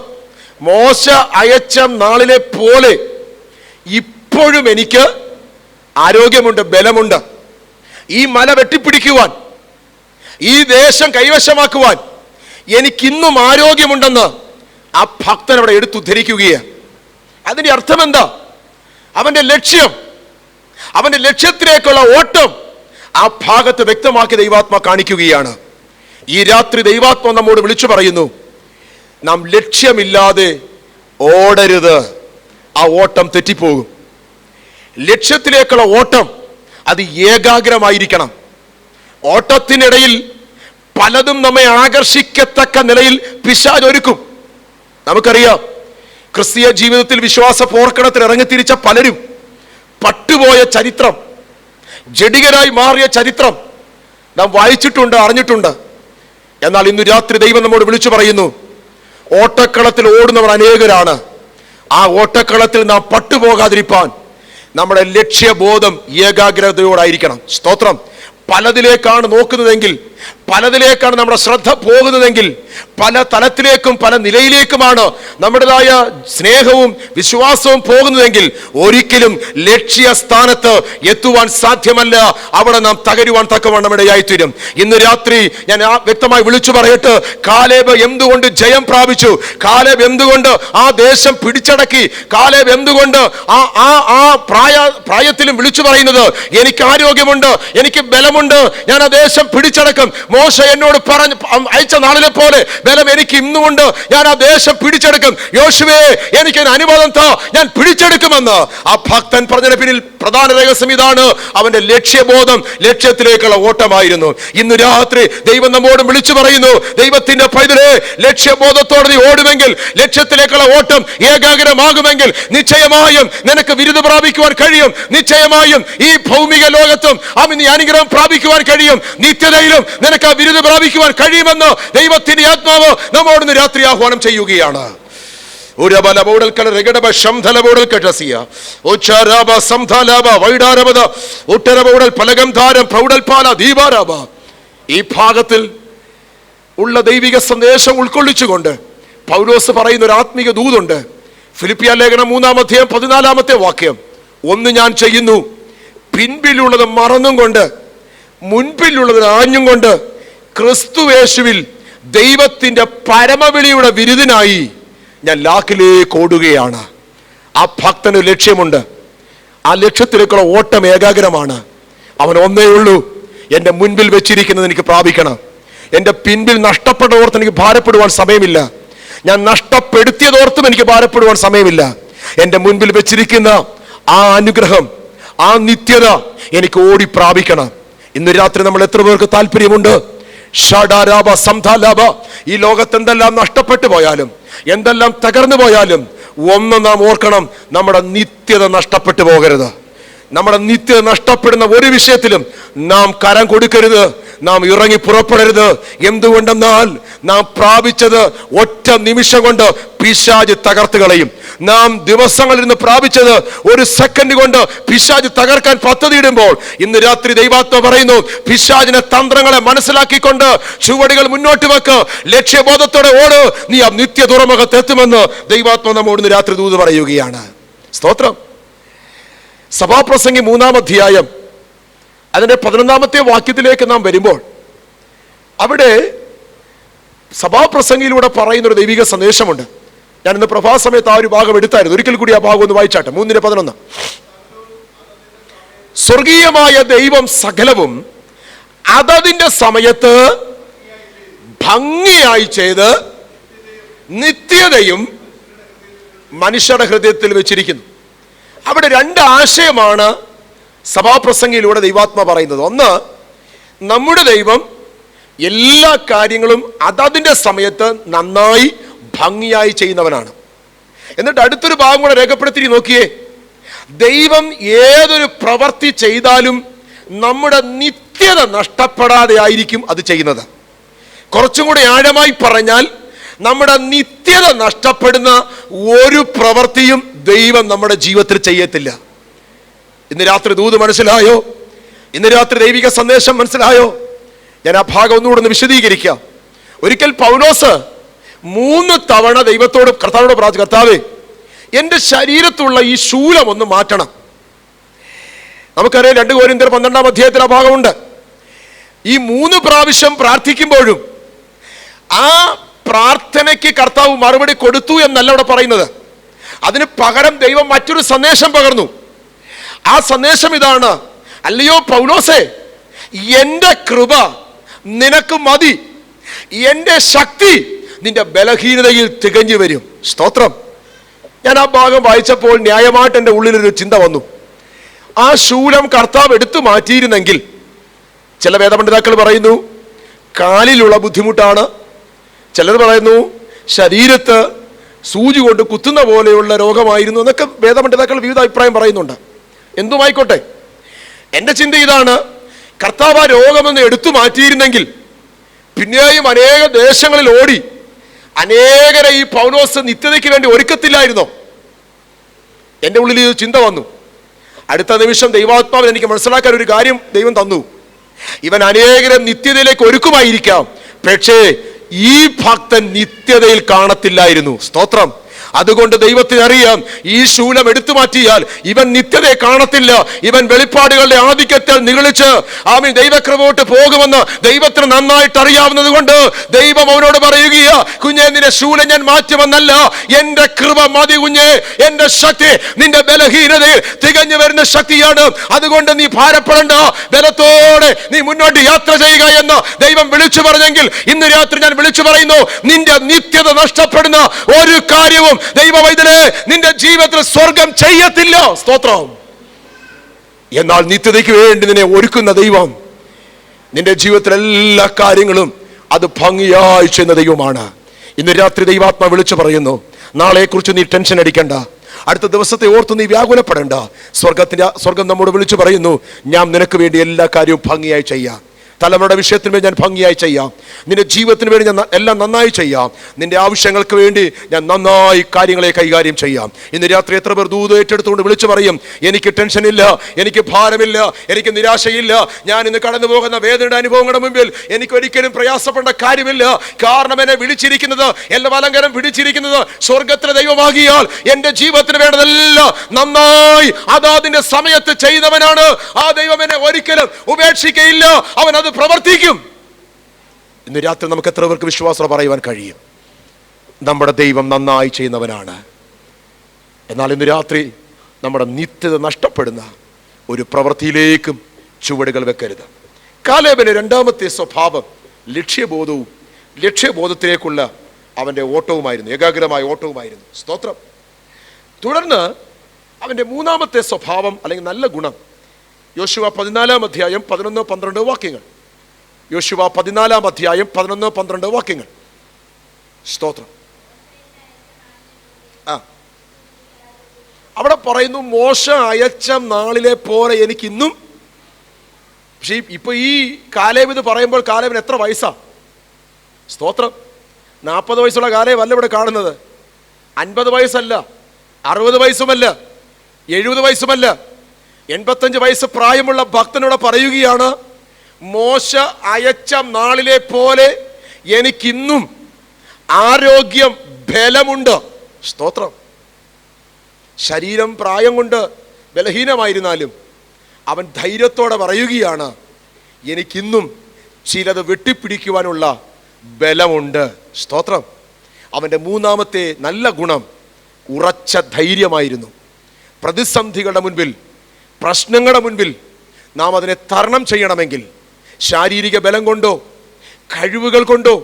മോശ അയച്ച നാളിലെ പോലെ ഇപ്പോഴും എനിക്ക് ആരോഗ്യമുണ്ട്, ബലമുണ്ട്. ഈ മല വെട്ടിപ്പിടിക്കുവാൻ, ഈ ദേശം കൈവശമാക്കുവാൻ എനിക്കിന്നും ആരോഗ്യമുണ്ടെന്ന് ആ ഭക്തൻ അവിടെ എടുത്തുദ്ധരിക്കുകയാണ്. അതിന്റെ അർത്ഥം എന്താ? അവന്റെ ലക്ഷ്യം, അവന്റെ ലക്ഷ്യത്തിലേക്കുള്ള ഓട്ടം ആ ഭാഗത്ത് വ്യക്തമാക്കി ദൈവാത്മാ കാണിക്കുകയാണ്. ഈ രാത്രി ദൈവാത്മാ നമ്മോട് വിളിച്ചു പറയുന്നു, നാം ലക്ഷ്യമില്ലാതെ ഓടരുത്. ആ ഓട്ടം തെറ്റിപ്പോകും. ലക്ഷ്യത്തിലേക്കുള്ള ഓട്ടം അത് ഏകാഗ്രമായിരിക്കണം. ഓട്ടത്തിനിടയിൽ പലതും നമ്മെ ആകർഷിക്കത്തക്ക നിലയിൽ പിശാച് ഒരുക്കും. നമുക്കറിയാം, ക്രിസ്തീയ ജീവിതത്തിൽ വിശ്വാസ പോർക്കണത്തിൽ ഇറങ്ങിത്തിരിച്ച പലരും പട്ടുപോയ ചരിത്രം, ജഡികരായി മാറിയ ചരിത്രം നാം വായിച്ചിട്ടുണ്ട്, അറിഞ്ഞിട്ടുണ്ട്. എന്നാൽ ഇന്ന് രാത്രി ദൈവം നമ്മോട് വിളിച്ചു പറയുന്നു, ഓട്ടക്കളത്തിൽ ഓടുന്നവർ അനേകരാണ്. ആ ഓട്ടക്കളത്തിൽ നാം പട്ടുപോകാതിരിപ്പാൻ നമ്മുടെ ലക്ഷ്യബോധം ഏകാഗ്രതയോടായിരിക്കണം. സ്തോത്രം. പലതിലേക്കാണ് നോക്കുന്നതെങ്കിൽ, പലതിലേക്കാണ് നമ്മുടെ ശ്രദ്ധ പോകുന്നതെങ്കിൽ, പല തലത്തിലേക്കും പല നിലയിലേക്കുമാണ് നമ്മുടേതായ സ്നേഹവും വിശ്വാസവും പോകുന്നതെങ്കിൽ ഒരിക്കലും ലക്ഷ്യസ്ഥാനത്ത് എത്തുവാൻ സാധ്യമല്ല. അവിടെ നാം തകരുവാൻ തക്കവണ്ണം ഇടയായിത്തീരും. ഇന്ന് രാത്രി ഞാൻ വ്യക്തമായി വിളിച്ചു പറയട്ടെ, കാലേബ് എന്തുകൊണ്ട് ജയം പ്രാപിച്ചു? കാലേബ് എന്തുകൊണ്ട് ആ ദേശം പിടിച്ചടക്കി? കാലേബ് എന്തുകൊണ്ട് ആ പ്രായത്തിലും വിളിച്ചു പറയുന്നത്, എനിക്ക് ആരോഗ്യമുണ്ട്, എനിക്ക് ബലമുണ്ട്, ഞാൻ ആ ദേശം പിടിച്ചടക്കും. മോശ എന്നോട് പറഞ്ഞു അയച്ച നാളിലെ പോലെ ബലം എനിക്ക് ഇന്നുമുണ്ട്, ഞാൻ ആ ദേശം പിടിച്ചെടുക്കും. യോശുവേ, എനിക്ക് അനുവാദം താ, ഞാൻ പിടിച്ചെടുക്കുമെന്ന് ആ ഭക്തൻ പറഞ്ഞതിന് പിന്നിൽ പ്രധാന രഹസ്യം ഇതാണ്, അവന്റെ ലക്ഷ്യബോധം ലക്ഷ്യത്തിലേക്കുള്ള ഓട്ടമായിരുന്നു. ഇന്ന് രാത്രി ദൈവം നമ്മോട് വിളിച്ചു പറയുന്നു, ദൈവത്തിന്റെ പൈതലേ, ലക്ഷ്യബോധത്തോടെ നീ ഓടുമെങ്കിൽ, ലക്ഷ്യത്തിലേക്കുള്ള ഓട്ടം ഏകാഗ്രമാകുമെങ്കിൽ നിശ്ചയമായും നിനക്ക് ബിരുദം പ്രാപിക്കുവാൻ കഴിയും. നിശ്ചയമായും ഈ ഭൗമിക ലോകത്തും നീ അനുഗ്രഹം പ്രാപിക്കുവാൻ കഴിയും. നിത്യതയിലും നിനക്ക് ആ ബിരുദം പ്രാപിക്കുവാൻ കഴിയുമെന്ന് ദൈവത്തിന്റെ ആത്മാവ് നമ്മോട് ഇന്ന് രാത്രി ആഹ്വാനം ചെയ്യുകയാണ്. ഈ ഭാഗത്തിൽ ഉള്ള ദൈവിക സന്ദേശം ഉൾക്കൊള്ളിച്ചുകൊണ്ട് പൗലോസ് പറയുന്ന ഒരു ആത്മീക ദൂതുണ്ട്. ഫിലിപ്പിയ ലേഖനം 3-ാം അധ്യായം 14-ാമത്തെ വാക്യം, ഒന്ന് ഞാൻ ചെയ്യുന്നു, പിൻപിലുള്ളത് മറന്നും കൊണ്ട് മുൻപിലുള്ളത് ആഞ്ഞും കൊണ്ട് ക്രിസ്തുയേശുവിൽ ദൈവത്തിന്റെ പരമവിളിയുടെ വിരുദിനായി ഞാൻ ലാക്കിലേക്ക് ഓടുകയാണ്. ആ ഭക്തന് ലക്ഷ്യമുണ്ട്. ആ ലക്ഷ്യത്തിലേക്കുള്ള ഓട്ടം ഏകാഗ്രമാണ്. അവൻ ഒന്നേ ഉള്ളൂ, എൻ്റെ മുൻപിൽ വെച്ചിരിക്കുന്നത് എനിക്ക് പ്രാപിക്കണം. എൻ്റെ പിൻപിൽ നഷ്ടപ്പെട്ടതോർത്ത് എനിക്ക് ഭാരപ്പെടുവാൻ സമയമില്ല. ഞാൻ നഷ്ടപ്പെടുത്തിയതോർത്തും എനിക്ക് ഭാരപ്പെടുവാൻ സമയമില്ല. എൻ്റെ മുൻപിൽ വെച്ചിരിക്കുന്ന ആ അനുഗ്രഹം, ആ നിത്യത എനിക്ക് ഓടി പ്രാപിക്കണം. ഇന്ന് രാത്രി നമ്മൾ എത്ര പേർക്ക് താല്പര്യമുണ്ട്? ഈ ലോകത്ത് എന്തെല്ലാം നഷ്ടപ്പെട്ടു പോയാലും, എന്തെല്ലാം തകർന്നു പോയാലും, ഒന്ന് നാം ഓർക്കണം, നമ്മുടെ നിത്യത നഷ്ടപ്പെട്ടു പോകരുത്. നമ്മുടെ നിത്യത നഷ്ടപ്പെടുന്ന ഒരു വിഷയത്തിലും നാം കരം കൊടുക്കരുത്, നാം ഇറങ്ങി പുറപ്പെടരുത്. എന്തുകൊണ്ടെന്നാൽ നാം പ്രാപിച്ചത് ഒറ്റ നിമിഷം കൊണ്ട് പിശാച് തകർത്ത് കളയും. നാം ദിവസങ്ങളിൽ നിന്ന് പ്രാപിച്ചത് ഒരു സെക്കൻഡ് കൊണ്ട് പിശാച് തകർക്കാൻ പദ്ധതിയിടുമ്പോൾ ഇന്ന് രാത്രി ദൈവാത്മാ പറയുന്നു, പിശാചിന്റെ തന്ത്രങ്ങളെ മനസ്സിലാക്കിക്കൊണ്ട് ചുവടുകൾ മുന്നോട്ട് വെക്ക്, ലക്ഷ്യബോധത്തോടെ ഓട്, നീ ആ നിത്യ തുറമുഖത്തെത്തുമെന്ന് ദൈവാത്മാ നമ്മോട് ഇന്ന് രാത്രി ദൂത് പറയുകയാണ്. സ്തോത്രം. സഭാപ്രസംഗി 3-ാം അധ്യായം അതിന്റെ 11-ാമത്തെ വാക്യത്തിലേക്ക് നാം വരുമ്പോൾ അവിടെ സഭാപ്രസംഗിയിലൂടെ പറയുന്ന ഒരു ദൈവിക സന്ദേശമുണ്ട്. ഞാൻ ഇന്ന് പ്രഭാത സമയത്ത് ആ ഒരു ഭാഗം എടുത്തായിരുന്നു. ഒരിക്കൽ കൂടി ആ ഭാഗം ഒന്ന് വായിച്ചാട്ടെ. 3:11. സ്വർഗീയമായ ദൈവം സകലവും അതതിൻ്റെ സമയത്ത് ഭംഗിയായി ചെയ്ത് നിത്യതയും മനുഷ്യരുടെ ഹൃദയത്തിൽ വെച്ചിരിക്കുന്നു. അവിടെ രണ്ട് ആശയമാണ് സഭാപ്രസംഗിയിലൂടെ ദൈവാത്മ പറയുന്നത്. ഒന്ന്, നമ്മുടെ ദൈവം എല്ലാ കാര്യങ്ങളും അതതിൻ്റെ സമയത്ത് നന്നായി ഭംഗിയായി ചെയ്യുന്നവനാണ്. എന്നിട്ട് അടുത്തൊരു ഭാഗം കൂടെ രേഖപ്പെടുത്തി നോക്കിയേ, ദൈവം ഏതൊരു പ്രവൃത്തി ചെയ്താലും നമ്മുടെ നിത്യത നഷ്ടപ്പെടാതെ ആയിരിക്കും അത് ചെയ്യുന്നത്. കുറച്ചും കൂടി ആഴമായി പറഞ്ഞാൽ, നമ്മുടെ നിത്യത നഷ്ടപ്പെടുന്ന ഒരു പ്രവൃത്തിയും ദൈവം നമ്മുടെ ജീവിതത്തിൽ ചെയ്യത്തില്ല. ഇന്ന് രാത്രി ദൂത് മനസ്സിലായോ? ഇന്ന് രാത്രി ദൈവിക സന്ദേശം മനസ്സിലായോ? ഞാൻ ആ ഭാഗം ഒന്നുകൂടെ ഒന്ന് വിശദീകരിക്കാം. ഒരിക്കൽ പൗലോസ് 3 തവണ കർത്താവിനോട് പ്രാർത്ഥിച്ചു, കർത്താവേ, എൻ്റെ ശരീരത്തുള്ള ഈ ശൂലം ഒന്ന് മാറ്റണം. നമുക്കറിയാം 2 കൊരിന്ത്യർ 12-ാം അധ്യായത്തിൽ ആ ഭാഗമുണ്ട്. ഈ 3 പ്രാവശ്യം പ്രാർത്ഥിക്കുമ്പോഴും ആ പ്രാർത്ഥനയ്ക്ക് കർത്താവ് മറുപടി കൊടുത്തു എന്നല്ല അവിടെ പറയുന്നത്. അതിന് പകരം ദൈവം മറ്റൊരു സന്ദേശം പകർന്നു. ആ സന്ദേശം ഇതാണ്: അല്ലയോ പൗലോസേ, എൻ്റെ കൃപ നിനക്ക് മതി, എൻ്റെ ശക്തി നിന്റെ ബലഹീനതയിൽ തികഞ്ഞു വരും. സ്തോത്രം. ഞാൻ ആ ഭാഗം വായിച്ചപ്പോൾ ന്യായമായിട്ട് എൻ്റെ ഉള്ളിലൊരു ചിന്ത വന്നു. ആ ശൂലം കർത്താവ് എടുത്തു മാറ്റിയിരുന്നെങ്കിൽ, ചില വേദപണ്ഡിതാക്കൾ പറയുന്നു കാലിലുള്ള ബുദ്ധിമുട്ടാണ്, ചിലർ പറയുന്നു ശരീരത്ത് സൂചി കൊണ്ട് കുത്തുന്ന പോലെയുള്ള രോഗമായിരുന്നു എന്നൊക്കെ വേദപണ്ഡിതാക്കൾ വിവിധ അഭിപ്രായം പറയുന്നുണ്ട്. എന്തുമായിക്കോട്ടെ, എൻ്റെ ചിന്ത ഇതാണ്: കർത്താവ് ആ രോഗമെന്ന് എടുത്തു മാറ്റിയിരുന്നെങ്കിൽ പിന്നെയും അനേക ദേശങ്ങളിൽ ഓടി അനേകരെ ഈ പൗലോസ് നിത്യതയ്ക്ക് വേണ്ടി ഒരുക്കത്തില്ലായിരുന്നോ? എൻ്റെ ഉള്ളിൽ ഈ ചിന്ത വന്നു. അടുത്ത നിമിഷം ദൈവാത്മാവിൽ എനിക്ക് മനസ്സിലാക്കാൻ ഒരു കാര്യം ദൈവം തന്നു. ഇവൻ അനേകരെ നിത്യതയിലേക്ക് ഒരുക്കുമായിരിക്കാം, പക്ഷേ ഈ ഭക്തൻ നിത്യതയിൽ കാണത്തില്ലായിരുന്നു. സ്തോത്രം. അതുകൊണ്ട് ദൈവത്തിന് അറിയാം, ഈ ശൂലം എടുത്തു മാറ്റിയാൽ ഇവൻ നിത്യതയെ കാണത്തില്ല. ഇവൻ വെളിപ്പാടുകളുടെ ആധിക്യത്തിൽ നിഗളിച്ച് ആമീൻ ദൈവകൃപയോട്ട് പോകുമെന്ന് ദൈവത്തിന് നന്നായിട്ട് അറിയാവുന്നത് കൊണ്ട് ദൈവം അവനോട് പറയുകയാ, കുഞ്ഞെ, നിന്റെ ശൂലം ഞാൻ മാറ്റുമെന്നല്ല, എൻ്റെ കൃപ മതി കുഞ്ഞെ, എൻ്റെ ശക്തി നിന്റെ ബലഹീനതയിൽ തികഞ്ഞു വരുന്ന ശക്തിയാണ്. അതുകൊണ്ട് നീ ഭാരപ്പെടേണ്ട, ബലത്തോടെ നീ മുന്നോട്ട് യാത്ര ചെയ്യുക എന്ന് ദൈവം വിളിച്ചു പറഞ്ഞെങ്കിൽ ഇന്ന് രാത്രി ഞാൻ വിളിച്ചു പറയുന്നു, നിന്റെ നിത്യത നഷ്ടപ്പെടുന്ന ഒരു കാര്യവും ദൈവവൈദ്യനെ നിന്റെ ജീവിതത്തിൽ സ്വർഗം ചെയ്യത്തില്ല. സ്തോത്രം. എന്നാൽ നിത്യതയ്ക്ക് വേണ്ടി നിന്നെ ഒരുക്കുന്ന ദൈവം നിന്റെ ജീവിതത്തിലെ എല്ലാ കാര്യങ്ങളും അത് ഭംഗിയായി ചെയ്യുന്ന ദൈവമാണ്. ഇന്ന് രാത്രി ദൈവാത്മാ വിളിച്ചു പറയുന്നു, നാളെക്കുറിച്ച് നീ ടെൻഷൻ അടിക്കണ്ട, അടുത്ത ദിവസത്തെ ഓർത്ത് നീ വ്യാകുലപ്പെടേണ്ട. സ്വർഗം നമ്മോട് വിളിച്ചു പറയുന്നു, ഞാൻ നിനക്ക് വേണ്ടി എല്ലാ കാര്യവും ഭംഗിയായി ചെയ്യാം. തലമുറയുടെ വിഷയത്തിന് വേണ്ടി ഞാൻ ഭംഗിയായി ചെയ്യാം. നിന്റെ ജീവിതത്തിന് വേണ്ടി ഞാൻ എല്ലാം നന്നായി ചെയ്യാം. നിന്റെ ആവശ്യങ്ങൾക്ക് വേണ്ടി ഞാൻ നന്നായി കാര്യങ്ങളെ കൈകാര്യം ചെയ്യാം. ഇന്ന് രാത്രി എത്ര പേർ ദൂത് ഏറ്റെടുത്തുകൊണ്ട് വിളിച്ചു പറയും, എനിക്ക് ടെൻഷനില്ല, എനിക്ക് ഭാരമില്ല, എനിക്ക് നിരാശയില്ല, ഞാൻ ഇന്ന് കടന്നു പോകുന്ന വേദനയുടെ അനുഭവങ്ങളുടെ മുമ്പിൽ എനിക്ക് ഒരിക്കലും പ്രയാസപ്പെടേണ്ട കാര്യമില്ല. കാരണം എന്നെ വിളിച്ചിരിക്കുന്നത്, എന്റെ വലങ്കരം പിടിച്ചിരിക്കുന്നത് സ്വർഗത്തിലെ ദൈവമാകിയാൽ എൻ്റെ ജീവിതത്തിന് വേണ്ടതെല്ലാം നന്നായി അതാതിന്റെ സമയത്ത് ചെയ്യുന്നവനാണ്. ആ ദൈവം എന്നെ ഒരിക്കലും ഉപേക്ഷിക്കയില്ല, അവൻ അത് പ്രവർത്തിക്കും. ഇന്ന് രാത്രി നമുക്ക് എത്ര പേർക്ക് വിശ്വാസം പറയുവാൻ കഴിയും? നമ്മുടെ ദൈവം നന്നായി ചെയ്യുന്നവനാണ്. എന്നാൽ ഇന്ന് രാത്രി നമ്മുടെ നിത്യത നഷ്ടപ്പെടുന്ന ഒരു പ്രവൃത്തിയിലേക്കും ചുവടുകൾ വെക്കരുത്. കാലേബിന്റെ 2ാമത്തെ സ്വഭാവം ലക്ഷ്യബോധത്തിലേക്കുള്ള അവന്റെ ഓട്ടവുമായിരുന്നു, ഏകാഗ്രമായ ഓട്ടവുമായിരുന്നു. സ്തോത്രം. തുടർന്ന് അവന്റെ 3ാമത്തെ സ്വഭാവം അല്ലെങ്കിൽ നല്ല ഗുണം യോശുവ 14-ാം അധ്യായം 11-12 വാക്യങ്ങൾ. യോശുവ 14-ാം അധ്യായം 11-12 വാക്യങ്ങൾ. സ്തോത്രം. അവിടെ പറയുന്നു, മോശ അയച്ച നാളിലെ പോലെ എനിക്ക് ഇന്നും. പക്ഷേ ഇപ്പൊ ഈ കാലേബ് ഇത് പറയുമ്പോൾ കാലേബിന് എത്ര വയസ്സാ? സ്തോത്രം. 40 വയസ്സുള്ള കാലേബ് അല്ല ഇവിടെ കാണുന്നത്. 50 വയസ്സല്ല, 60 വയസ്സുമല്ല, 70 വയസ്സുമല്ല, 85 വയസ്സ് പ്രായമുള്ള ഭക്തനോട് പറയുകയാണ്, മോശ അയച്ച നാളിലെ പോലെ എനിക്കിന്നും ആരോഗ്യം, ബലമുണ്ട്. സ്തോത്രം. ശരീരം പ്രായം കൊണ്ട് ബലഹീനമായിരുന്നാലും അവൻ ധൈര്യത്തോടെ പറയുകയാണ്, എനിക്കിന്നും ചിലത് വെട്ടിപ്പിടിക്കുവാനുള്ള ബലമുണ്ട്. സ്തോത്രം. അവൻ്റെ 3ാമത്തെ നല്ല ഗുണം ഉറച്ച ധൈര്യമായിരുന്നു. പ്രതിസന്ധികളുടെ മുൻപിൽ, പ്രശ്നങ്ങളുടെ മുൻപിൽ നാം അതിനെ തരണം ചെയ്യണമെങ്കിൽ ശാരീരിക ബലം കൊണ്ടോ കഴിവുകൾ കൊണ്ടോ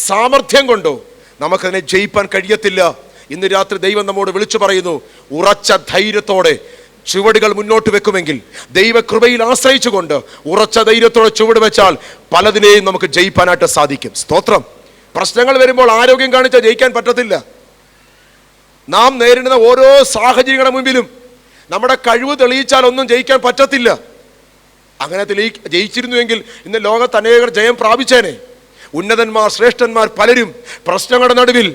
സാമർഥ്യം കൊണ്ടോ നമുക്കതിനെ ജയിപ്പാൻ കഴിയത്തില്ല. ഇന്ന് രാത്രി ദൈവം നമ്മോട് വിളിച്ചു പറയുന്നു, ഉറച്ച ധൈര്യത്തോടെ ചുവടുകൾ മുന്നോട്ട് വെക്കുമെങ്കിൽ, ദൈവകൃപയിൽ ആശ്രയിച്ചുകൊണ്ട് ഉറച്ച ധൈര്യത്തോടെ ചുവട് വെച്ചാൽ പലതിനെയും നമുക്ക് ജയിപ്പാനായിട്ട് സാധിക്കും. സ്തോത്രം. പ്രശ്നങ്ങൾ വരുമ്പോൾ ആരോഗ്യം കാണിച്ചാൽ ജയിക്കാൻ പറ്റത്തില്ല. നാം നേരിടുന്ന ഓരോ സാഹചര്യങ്ങളുടെ മുമ്പിലും നമ്മുടെ കഴിവ് തെളിയിച്ചാൽ ഒന്നും ജയിക്കാൻ പറ്റത്തില്ല. അങ്ങനെ ജയിച്ചിരുന്നുവെങ്കിൽ ഇന്ന് ലോകത്ത് അനേകർ ജയം പ്രാപിച്ചേനെ. ഉന്നതന്മാർ, ശ്രേഷ്ഠന്മാർ പലരും പ്രശ്നങ്ങളുടെ നടുവിൽ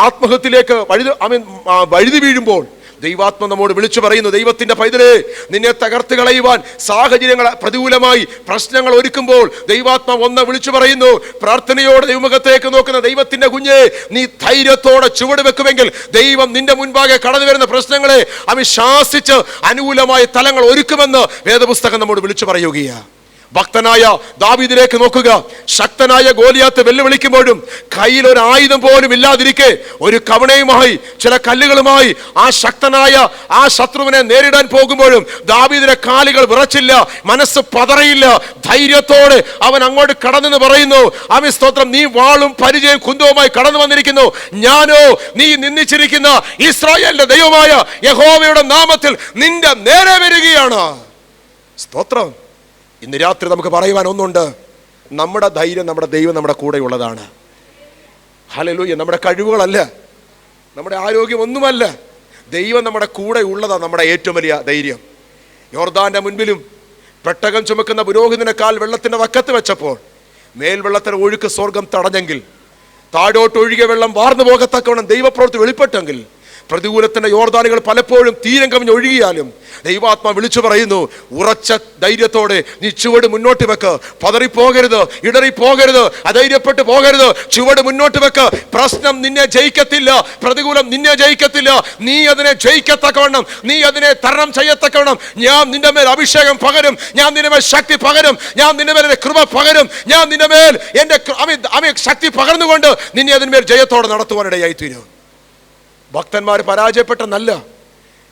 ആത്മഹത്യയിലേക്ക് വഴുതി വീഴുമ്പോൾ ദൈവാത്മ നമ്മോട് വിളിച്ചു പറയുന്നു, ദൈവത്തിന്റെ പൈതലേ, നിന്നെ തകർത്ത് കളയുവാൻ സാഹചര്യങ്ങൾ പ്രതികൂലമായി പ്രശ്നങ്ങൾ ഒരുക്കുമ്പോൾ ദൈവാത്മ ഒന്ന് വിളിച്ചു പറയുന്നു, പ്രാർത്ഥനയോടെ ദൈവമുഖത്തേക്ക് നോക്കുന്ന ദൈവത്തിന്റെ കുഞ്ഞെ, നീ ധൈര്യത്തോടെ ചുവട് വെക്കുമെങ്കിൽ ദൈവം നിന്റെ മുൻപാകെ കടന്നു വരുന്ന പ്രശ്നങ്ങളെ ശാസിച്ച് അനുകൂലമായ തലങ്ങൾ ഒരുക്കുമെന്ന് വേദപുസ്തകം നമ്മോട് വിളിച്ചു പറയുകയാണ്. ഭക്തനായ ദാവീദിലേക്ക് നോക്കുക. ശക്തനായ ഗോലിയാത്ത് വെല്ലുവിളിക്കുമ്പോഴും കയ്യിൽ ഒരു ആയുധം പോലും ഇല്ലാതിരിക്കെ ഒരു കവണയുമായി ചില കല്ലുകളുമായി ആ ശക്തനായ ആ ശത്രുവിനെ നേരിടാൻ പോകുമ്പോഴും ദാവീദിന്റെ കാലുകൾ വിറച്ചില്ല, മനസ്സ് പതറിയില്ല. ധൈര്യത്തോടെ അവൻ അങ്ങോട്ട് കടന്നെന്ന് പറയുന്നു, ആമേൻ സ്തോത്രം, നീ വാളും പരിചയം കുന്തവുമായി കടന്നു വന്നിരിക്കുന്നു, ഞാനോ നീ നിന്ദിച്ചിരിക്കുന്ന ഇസ്രായേലിന്റെ ദൈവമായ യഹോവയുടെ നാമത്തിൽ നിന്റെ നേരെ വരികയാണ്. സ്തോത്രം. ഇന്ന് രാത്രി നമുക്ക് പറയുവാൻ ഒന്നുണ്ട്, നമ്മുടെ ധൈര്യം, നമ്മുടെ ദൈവം നമ്മുടെ കൂടെയുള്ളതാണ്. ഹല്ലേലൂയ. നമ്മുടെ കഴിവുകളല്ല, നമ്മുടെ ആരോഗ്യം ഒന്നുമല്ല, ദൈവം നമ്മുടെ കൂടെ ഉള്ളതാണ് നമ്മുടെ ഏറ്റവും വലിയ ധൈര്യം. യോർദാന്റെ മുൻപിലും പെട്ടകം ചുമക്കുന്ന പുരോഹിതന്റെ കാൽ വെള്ളത്തിന്റെ വക്കത്ത് വെച്ചപ്പോൾ മേൽവെള്ളത്തിന് ഒഴുക്ക് സ്വർഗം തടഞ്ഞെങ്കിൽ, താഴോട്ട് ഒഴുകിയ വെള്ളം വാർന്നു പോകത്തക്കവണ്ണം ദൈവപ്രവൃത്തി വെളിപ്പെട്ടെങ്കിൽ, പ്രതികൂലത്തിന്റെ യോർദാനുകൾ പലപ്പോഴും തീരം കവിഞ്ഞ് ഒഴുകിയാലും ദൈവാത്മാ വിളിച്ചു പറയുന്നു, ഉറച്ച ധൈര്യത്തോടെ നീ ചുവട് മുന്നോട്ട് വെക്ക്, പതറിപ്പോകരുത്, ഇടറിപ്പോകരുത്, അധൈര്യപ്പെട്ടു പോകരുത്, ചുവട് മുന്നോട്ട് വെക്ക്. പ്രശ്നം നിന്നെ ജയിക്കത്തില്ല, പ്രതികൂലം നിന്നെ ജയിക്കത്തില്ല. നീ അതിനെ ജയിക്കത്തക്കവണ്ണം, നീ അതിനെ തരണം ചെയ്യത്തക്കവണ്ണം ഞാൻ നിന്റെ മേൽ അഭിഷേകം പകരും, ഞാൻ നിന്റെ മേൽ ശക്തി പകരും, ഞാൻ നിന്റെ മേൽ കൃപ പകരും, ഞാൻ നിന്റെ മേൽ എന്റെ ശക്തി പകർന്നുകൊണ്ട് നിന്നെ അതിന്മേൽ ജയത്തോടെ നടത്തുവാനിടയായി തീരും. ഭക്തന്മാർ പരാജയപ്പെട്ടെന്നല്ല,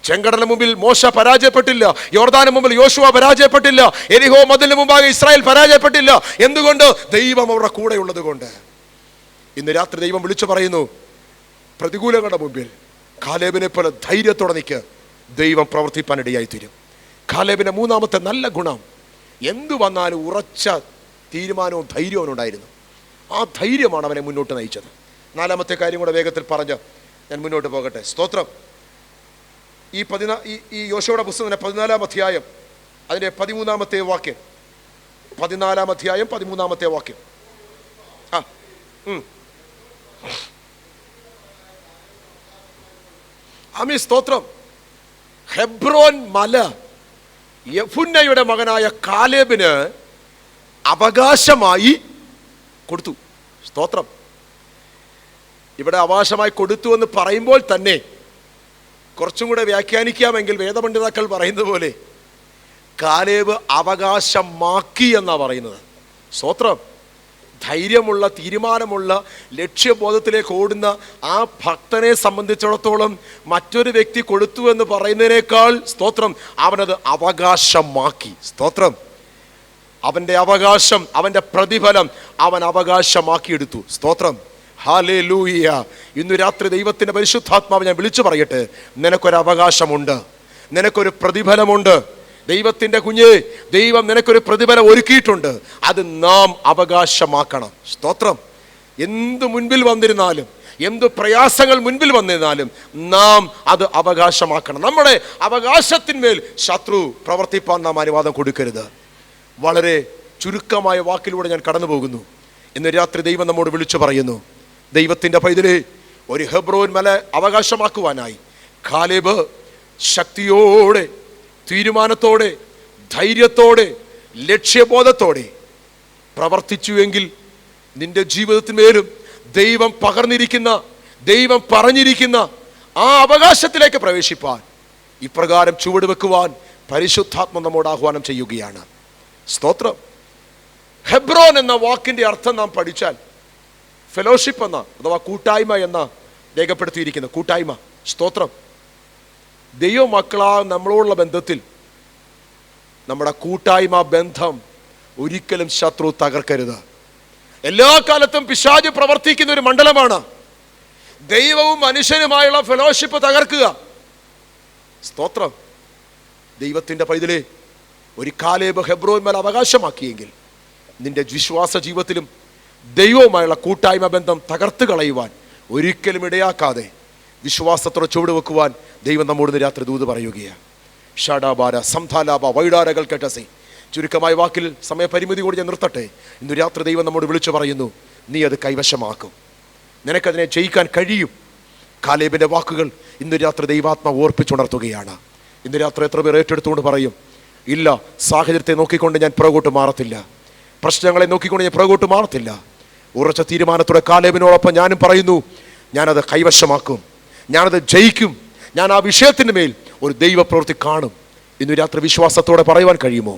ചെങ്കടലിന് മുമ്പിൽ മോശ പരാജയപ്പെട്ടില്ല, യോർദാന് മുമ്പിൽ യോശുവ പരാജയപ്പെട്ടില്ല, എരിഹോ മതിലിന് മുമ്പാകെ ഇസ്രായേൽ പരാജയപ്പെട്ടില്ല. എന്തുകൊണ്ട്? ദൈവം അവരുടെ കൂടെ ഉള്ളത് കൊണ്ട്. ഇന്ന് രാത്രി ദൈവം വിളിച്ചു പറയുന്നു, പ്രതികൂലങ്ങളുടെ മുമ്പിൽ കാലേബിനെ പോലെ ധൈര്യത്തോടെ നിൽക്ക്, ദൈവം പ്രവർത്തിപ്പാനിടയായി തീരും. കാലേബിന്റെ മൂന്നാമത്തെ നല്ല ഗുണം, എന്തു വന്നാലും ഉറച്ച തീരുമാനവും ധൈര്യവും ഉണ്ടായിരുന്നു. ആ ധൈര്യമാണ് അവനെ മുന്നോട്ട് നയിച്ചത്. നാലാമത്തെ കാര്യം കൂടെ വേഗത്തിൽ പറഞ്ഞ് ഞാൻ മുന്നോട്ട് പോകട്ടെ. സ്തോത്രം. ഈ യോശുവയുടെ പുസ്തകത്തിന്റെ 14-ാം അധ്യായം അതിന്റെ 13-ാമത്തെ വാക്യം, 14-ാം അധ്യായം 13-ാമത്തെ വാക്യം. ആമേൻ സ്തോത്രം. ഹെബ്രോൻ മല യെഫുന്നയുടെ മകനായ കാലേബിന് അവകാശമായി കൊടുത്തു. സ്തോത്രം. ഇവിടെ അവകാശമായി കൊടുത്തു എന്ന് പറയുമ്പോൾ തന്നെ കുറച്ചും കൂടെ വ്യാഖ്യാനിക്കാമെങ്കിൽ വേദപണ്ഡിതാക്കൾ പറയുന്നത് പോലെ കാലേബ് അവകാശമാക്കി എന്നാണ് പറയുന്നത്. സ്തോത്രം. ധൈര്യമുള്ള, തീരുമാനമുള്ള, ലക്ഷ്യബോധത്തിലേക്ക് ഓടുന്ന ആ ഭക്തനെ സംബന്ധിച്ചിടത്തോളം മറ്റൊരു വ്യക്തി കൊടുത്തു എന്ന് പറയുന്നതിനേക്കാൾ, സ്തോത്രം, അവനത് അവകാശമാക്കി. സ്തോത്രം. അവന്റെ അവകാശം, അവന്റെ പ്രതിഫലം അവൻ അവകാശമാക്കിയെടുത്തു. സ്തോത്രം. ഹല്ലേലൂയ. ഇന്ന് രാത്രി ദൈവത്തിന്റെ പരിശുദ്ധാത്മാവ് ഞാൻ വിളിച്ചു പറയട്ടെ, നിനക്കൊരു അവകാശമുണ്ട്, നിനക്കൊരു പ്രതിഫലമുണ്ട്. ദൈവത്തിന്റെ കുഞ്ഞേ, ദൈവം നിനക്കൊരു പ്രതിഫലം ഒരുക്കിയിട്ടുണ്ട്, അത് നാം അവകാശമാക്കണം. സ്തോത്രം. എന്ത് മുൻപിൽ വന്നിരുന്നാലും, എന്ത് പ്രയാസങ്ങൾ മുൻപിൽ വന്നിരുന്നാലും നാം അത് അവകാശമാക്കണം. നമ്മുടെ അവകാശത്തിന്മേൽ ശത്രു പ്രവർത്തിപ്പാൻ നാം അനുവാദം കൊടുക്കരുത്. വളരെ ചുരുക്കമായ വാക്കിലൂടെ ഞാൻ കടന്നു പോകുന്നു. ഇന്ന് രാത്രി ദൈവം നമ്മോട് വിളിച്ചു പറയുന്നു, ദൈവത്തിന്റെ പൈതലേ, ഒരു ഹെബ്രോൻ മല അവകാശമാക്കുവാനായി കാലേബ് ശക്തിയോടെ, തീരുമാനത്തോടെ, ധൈര്യത്തോടെ, ലക്ഷ്യബോധത്തോടെ പ്രവർത്തിച്ചുവെങ്കിൽ നിന്റെ ജീവിതത്തിന്മേലും ദൈവം പകർന്നിരിക്കുന്ന, ദൈവം പറഞ്ഞിരിക്കുന്ന ആ അവകാശത്തിലേക്ക് പ്രവേശിപ്പാൻ, ഇപ്രകാരം ചുവട് വെക്കുവാൻ പരിശുദ്ധാത്മ നമ്മോട് ആഹ്വാനം ചെയ്യുകയാണ്. സ്തോത്രം. ഹെബ്രോൻ എന്ന വാക്കിന്റെ അർത്ഥം നാം പഠിച്ചാൽ ഫെലോഷിപ്പ് എന്ന, അഥവാ കൂട്ടായ്മ എന്ന രേഖപ്പെടുത്തിയിരിക്കുന്ന നമ്മുടെ കൂട്ടായ്മ ബന്ധം ഒരിക്കലും ശത്രു തകർക്കരുത്. എല്ലാ കാലത്തും പിശാച് പ്രവർത്തിക്കുന്ന ഒരു മണ്ഡലമാണ് ദൈവവും മനുഷ്യനുമായുള്ള ഫെലോഷിപ്പ് തകർക്കുക. സ്തോത്രം. ദൈവത്തിന്റെ പൈതലേ, ഒരു കാലേബ് ഹെബ്രോന്മേൽ അവകാശമാക്കിയെങ്കിൽ നിന്റെ വിശ്വാസ ജീവിതത്തിലും ദൈവവുമായുള്ള കൂട്ടായ്മ ബന്ധം തകർത്ത് കളയുവാൻ ഒരിക്കലും ഇടയാക്കാതെ വിശ്വാസത്തോടെ ചുവട് വെക്കുവാൻ ദൈവം നമ്മോട് രാത്രി ദൂത് പറയുകയാണ്. ഷാഡാബാര സംധാലാബ വൈഡാരകൾ കെട്ടസി. ചുരുക്കമായ വാക്കിൽ സമയപരിമിതി കൂടി ഞാൻ നിർത്തട്ടെ. ഇന്ന് രാത്രി ദൈവം നമ്മോട് വിളിച്ചു പറയുന്നു, നീ അത് കൈവശമാക്കും, നിനക്കതിനെ ജയിക്കാൻ കഴിയും. കാലേബിന്റെ വാക്കുകൾ ഇന്ന് രാത്രി ദൈവാത്മാവ് ഓർപ്പിച്ചുണർത്തുകയാണ്. ഇന്ന് രാത്രി എത്ര പേർ ഏറ്റെടുത്തുകൊണ്ട് പറയും, ഇല്ല, സാഹചര്യത്തെ നോക്കിക്കൊണ്ട് ഞാൻ പുറകോട്ട് മാറത്തില്ല, പ്രശ്നങ്ങളെ നോക്കിക്കൊണ്ട് ഞാൻ പുറകോട്ട് മാറത്തില്ല. ഉറച്ച തീരുമാനത്തോടെ കാലേബിനോടൊപ്പം ഞാനും പറയുന്നു, ഞാനത് കൈവശമാക്കും, ഞാനത് ജയിക്കും, ഞാൻ ആ വിഷയത്തിൻ്റെ മേൽ ഒരു ദൈവപ്രവൃത്തി കാണും. ഇന്ന് രാത്രി വിശ്വാസത്തോടെ പറയുവാൻ കഴിയുമോ?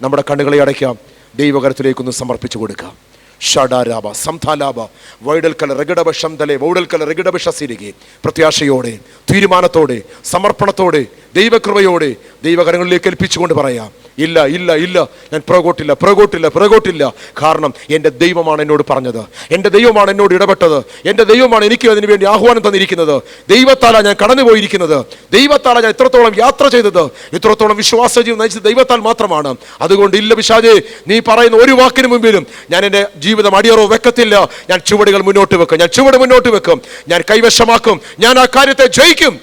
നമ്മുടെ കണ്ണുകളെ അടയ്ക്കാം, ദൈവകരത്തിലേക്കൊന്ന് സമർപ്പിച്ചു കൊടുക്കാം. ഷഡാരാബ സംധാലാബ വൈഡൽക്കല റഗഡബ ശംദലെ വൗഡൽക്കല റഗഡബ ശസിരികെ. പ്രത്യാശയോടെ, തീരുമാനത്തോടെ, സമർപ്പണത്തോടെ, ദൈവകൃപയോടെ ദൈവകരങ്ങളിലേക്ക് ഏൽപ്പിച്ചുകൊണ്ട് പറയാം, ഇല്ല ഇല്ല ഇല്ല, ഞാൻ പുറകോട്ടില്ല പുറകോട്ടില്ല പുറകോട്ടില്ല. കാരണം എൻ്റെ ദൈവമാണ് എന്നോട് പറഞ്ഞത്, എൻ്റെ ദൈവമാണ് എന്നോട് ഇടപെട്ടത്, എൻ്റെ ദൈവമാണ് എനിക്ക് അതിനു വേണ്ടി ആഹ്വാനം തന്നിരിക്കുന്നത്. ദൈവത്താലാണ് ഞാൻ കടന്നുപോയിരിക്കുന്നത്, ദൈവത്താലാണ് ഞാൻ ഇത്രത്തോളം യാത്ര ചെയ്തത്, ഇത്രത്തോളം വിശ്വാസജീവൻ നയിച്ചത് ദൈവത്താൽ മാത്രമാണ്. അതുകൊണ്ട് ഇല്ല പിശാചേ, നീ പറയുന്ന ഒരു വാക്കിന് മുമ്പിലും ഞാൻ എൻ്റെ ജീവിതം അടിയറോ വെക്കത്തില്ല. ഞാൻ ചുവടുകൾ മുന്നോട്ട് വെക്കും, ഞാൻ ചുവട് മുന്നോട്ട് വെക്കും, ഞാൻ കൈവശമാക്കും, ഞാൻ ആ കാര്യത്തെ ജയിക്കും.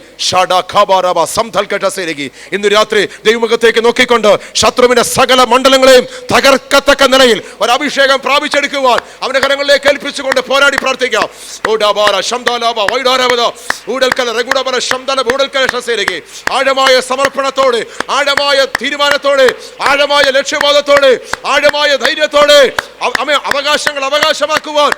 ഇന്ന് രാത്രി ദൈവമുഖത്തേക്ക് നോക്കിക്കൊണ്ട് ശത്രുവിന്റെ സകല മണ്ഡലങ്ങളെയും തകർക്കത്തക്ക നിലയിൽ ഒരു അഭിഷേകം പ്രാപിച്ചെടുക്കുവാൻ അവന്റെ കരങ്ങളിലേക്ക് ഏൽപ്പിച്ചുകൊണ്ട് പോരാടി പ്രാർത്ഥിക്കാം. ആഴമായ സമർപ്പണത്തോടെ, ആഴമായ തീരുമാനത്തോടെ, ആഴമായ ലക്ഷ്യബോധത്തോടെ, ആഴമായ ധൈര്യത്തോടെ അവകാശങ്ങൾ അവകാശമാക്കുവാൻ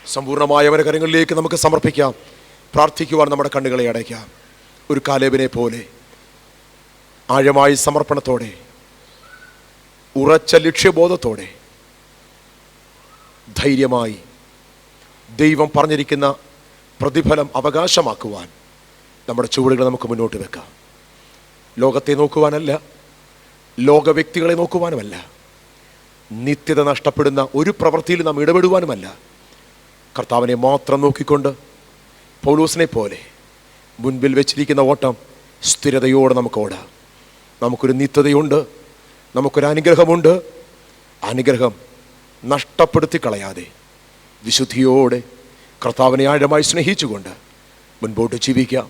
സമ്പൂർണമായ അവരുടെ കരങ്ങളിലേക്ക് നമുക്ക് സമർപ്പിക്കാം. പ്രാർത്ഥിക്കുവാൻ നമ്മുടെ കണ്ണുകളെ അടയ്ക്കാം. ഒരു കാലേബിനെ പോലെ ആഴമായ സമർപ്പണത്തോടെ, ഉറച്ച ലക്ഷ്യബോധത്തോടെ, ധൈര്യമായി ദൈവം പറഞ്ഞിരിക്കുന്ന പ്രതിഫലം അവകാശമാക്കുവാൻ നമ്മുടെ ചുവടുകൾ നമുക്ക് മുന്നോട്ട് വെക്കാം. ലോകത്തെ നോക്കുവാനല്ല, ലോക വ്യക്തികളെ നോക്കുവാനുമല്ല, നിത്യത നഷ്ടപ്പെടുന്ന ഒരു പ്രവൃത്തിയിൽ നാം ഇടപെടുവാനുമല്ല, കർത്താവിനെ മാത്രം നോക്കിക്കൊണ്ട് പൗലോസിനെ പോലെ മുൻപിൽ വെച്ചിരിക്കുന്ന ഓട്ടം സ്ഥിരതയോടെ നമുക്ക് ഓടാം. നമുക്കൊരു നിത്യതയുണ്ട്, നമുക്കൊരു അനുഗ്രഹമുണ്ട്. അനുഗ്രഹം നഷ്ടപ്പെടുത്തി കളയാതെ വിശുദ്ധിയോടെ കർത്താവിനെ ആഴമായി സ്നേഹിച്ചുകൊണ്ട് മുൻപോട്ട് ജീവിക്കാം.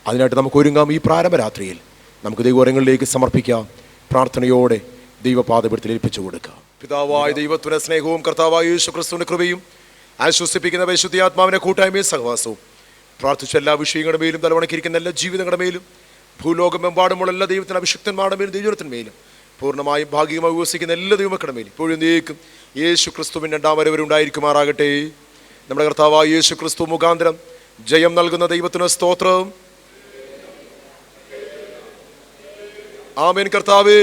അതിനായിട്ട് നമുക്ക് ഒരുങ്ങാം. ഈ പ്രാരംഭ രാത്രിയിൽ നമുക്ക് ദൈവകരങ്ങളിലേക്ക് സമർപ്പിക്കാം. പ്രാർത്ഥനയോടെ ദൈവപാദപീഠത്തിൽ ഏൽപ്പിച്ചു കൊടുക്കാം. പിതാവായ ദൈവത്തിന്റെ സ്നേഹവും കർത്താവായ യേശുക്രിസ്തുവിന്റെ കൃപയും ആശ്വസിപ്പിക്കുന്ന പരിശുദ്ധാത്മാവിന്റെ കൂട്ടായ്മയും സഹവാസവും പ്രാർത്ഥിച്ച എല്ലാ വിഷയങ്ങളുടെ മേലും, തലവണക്കിരിക്കുന്ന എല്ലാ ജീവിതങ്ങളുടെ മേലും, ഭൂലോകമെമ്പാടുമുള്ള എല്ലാ ദൈവത്തിന് അഭിഷിക്തന്മാരുടെ മേലും, ദൈവത്തിന്മേലും പൂർണ്ണമായും ഭാഗികമായി വിവസിക്കുന്ന എല്ലാ ദൈവമക്കളുടെ മേലും ഇപ്പോഴും നീക്കും യേശു ക്രിസ്തുവിൻ്റെ രണ്ടാം വരവ് ഉണ്ടായിരിക്കുമാറാകട്ടെ. നമ്മുടെ കർത്താവായ യേശു ക്രിസ്തു മുഖാന്തരം ജയം നൽകുന്ന ദൈവത്തിന് സ്തോത്രം. ആമേൻ. കർത്താവേ,